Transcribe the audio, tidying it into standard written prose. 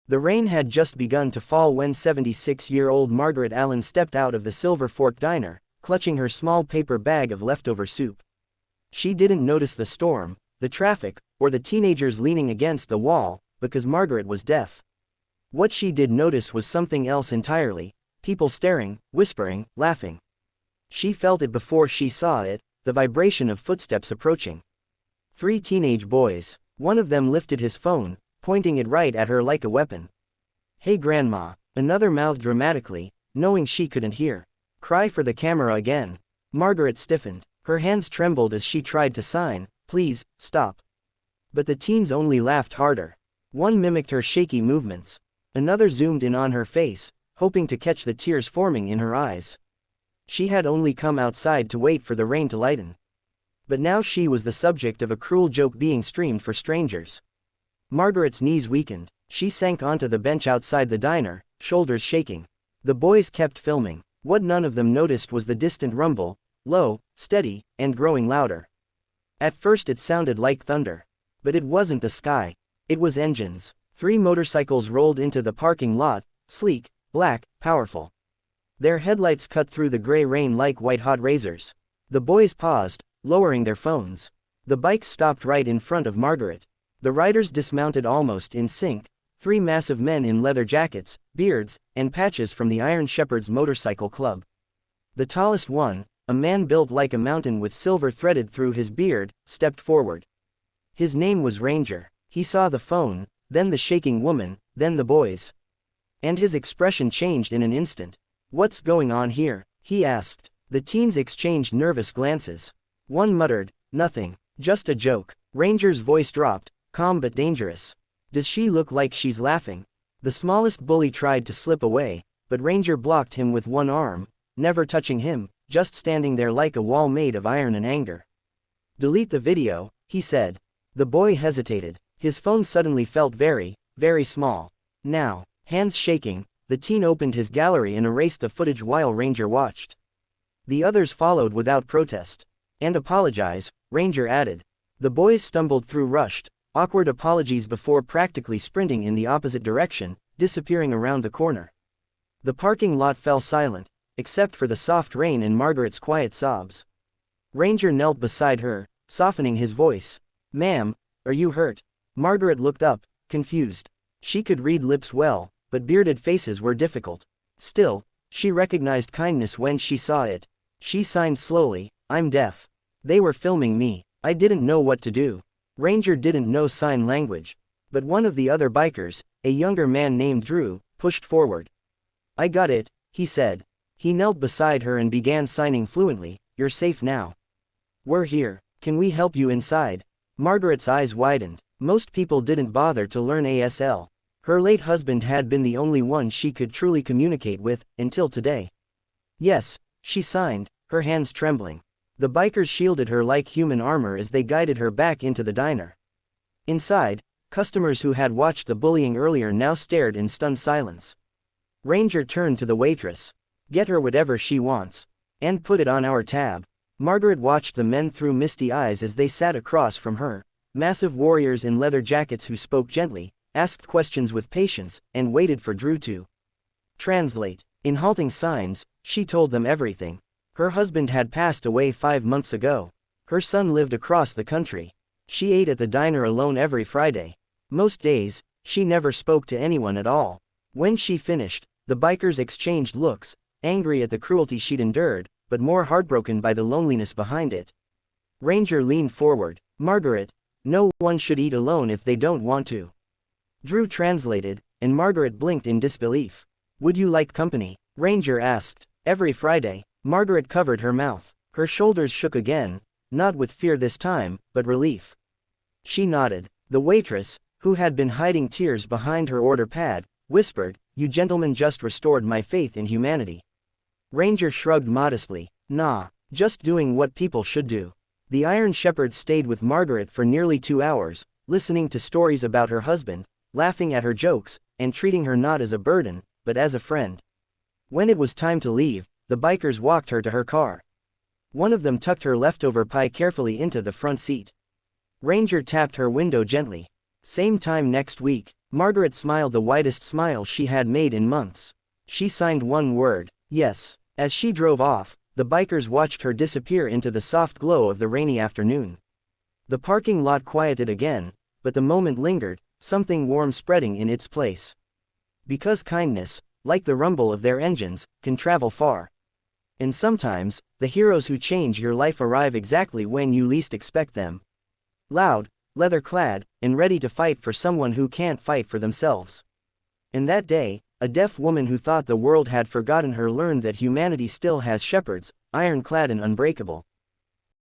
The rain had just begun to fall when 76-year-old Margaret Allen stepped out of the Silver Fork Diner, clutching her small paper bag of leftover soup. She didn't notice the storm, the traffic, or the teenagers leaning against the wall, because Margaret was deaf. What she did notice was something else entirely: people staring, whispering, laughing. She felt it before she saw it, the vibration of footsteps approaching. 3 teenage boys. One of them lifted his phone, pointing it right at her like a weapon. "Hey Grandma," another mouthed dramatically, knowing she couldn't hear. "Cry for the camera again." Margaret stiffened. Her hands trembled as she tried to sign, "Please, stop." But the teens only laughed harder. One mimicked her shaky movements. Another zoomed in on her face, hoping to catch the tears forming in her eyes. She had only come outside to wait for the rain to lighten. But now she was the subject of a cruel joke being streamed for strangers. Margaret's knees weakened. She sank onto the bench outside the diner, shoulders shaking. The boys kept filming. What none of them noticed was the distant rumble, low, steady, and growing louder. At first it sounded like thunder. But it wasn't the sky. It was engines. 3 motorcycles rolled into the parking lot, sleek, black, powerful. Their headlights cut through the gray rain like white-hot razors. The boys paused, lowering their phones. The bikes stopped right in front of Margaret. The riders dismounted almost in sync, 3 massive men in leather jackets, beards, and patches from the Iron Shepherd's Motorcycle Club. The tallest one, a man built like a mountain with silver threaded through his beard, stepped forward. His name was Ranger. He saw the phone, then the shaking woman, then the boys. And his expression changed in an instant. "What's going on here?" he asked. The teens exchanged nervous glances. One muttered, "Nothing. Just a joke." Ranger's voice dropped, calm but dangerous. "Does she look like she's laughing?" The smallest bully tried to slip away, but Ranger blocked him with one arm, never touching him, just standing there like a wall made of iron and anger. "Delete the video," he said. The boy hesitated. His phone suddenly felt very, very small. Now, hands shaking, the teen opened his gallery and erased the footage while Ranger watched. The others followed without protest. "And apologize," Ranger added. The boys stumbled through rushed, awkward apologies before practically sprinting in the opposite direction, disappearing around the corner. The parking lot fell silent, except for the soft rain and Margaret's quiet sobs. Ranger knelt beside her, softening his voice. "Ma'am, are you hurt?" Margaret looked up, confused. She could read lips well, but bearded faces were difficult. Still, she recognized kindness when she saw it. She signed slowly, "I'm deaf. They were filming me. I didn't know what to do." Ranger didn't know sign language. But one of the other bikers, a younger man named Drew, pushed forward. "I got it," he said. He knelt beside her and began signing fluently. "You're safe now. We're here. Can we help you inside?" Margaret's eyes widened. Most people didn't bother to learn ASL. Her late husband had been the only one she could truly communicate with, until today. "Yes," she signed, her hands trembling. The bikers shielded her like human armor as they guided her back into the diner. Inside, customers who had watched the bullying earlier now stared in stunned silence. Ranger turned to the waitress. "Get her whatever she wants. And put it on our tab." Margaret watched the men through misty eyes as they sat across from her, massive warriors in leather jackets who spoke gently, asked questions with patience, and waited for Drew to translate. In halting signs, she told them everything. Her husband had passed away 5 months ago. Her son lived across the country. She ate at the diner alone every Friday. Most days, she never spoke to anyone at all. When she finished, the bikers exchanged looks, angry at the cruelty she'd endured, but more heartbroken by the loneliness behind it. Ranger leaned forward. "Margaret, no one should eat alone if they don't want to." Drew translated, and Margaret blinked in disbelief. "Would you like company?" Ranger asked. "Every Friday." Margaret covered her mouth. Her shoulders shook again, not with fear this time, but relief. She nodded. The waitress, who had been hiding tears behind her order pad, whispered, "You gentlemen just restored my faith in humanity." Ranger shrugged modestly. "Nah, just doing what people should do." The Iron Shepherd stayed with Margaret for nearly 2 hours, listening to stories about her husband, laughing at her jokes, and treating her not as a burden, but as a friend. When it was time to leave, the bikers walked her to her car. One of them tucked her leftover pie carefully into the front seat. Ranger tapped her window gently. "Same time next week." Margaret smiled the widest smile she had made in months. She signed one word, yes. As she drove off, the bikers watched her disappear into the soft glow of the rainy afternoon. The parking lot quieted again, but the moment lingered, something warm spreading in its place. Because kindness, like the rumble of their engines, can travel far. And sometimes, the heroes who change your life arrive exactly when you least expect them. Loud, leather-clad, and ready to fight for someone who can't fight for themselves. And that day, a deaf woman who thought the world had forgotten her learned that humanity still has shepherds, ironclad and unbreakable.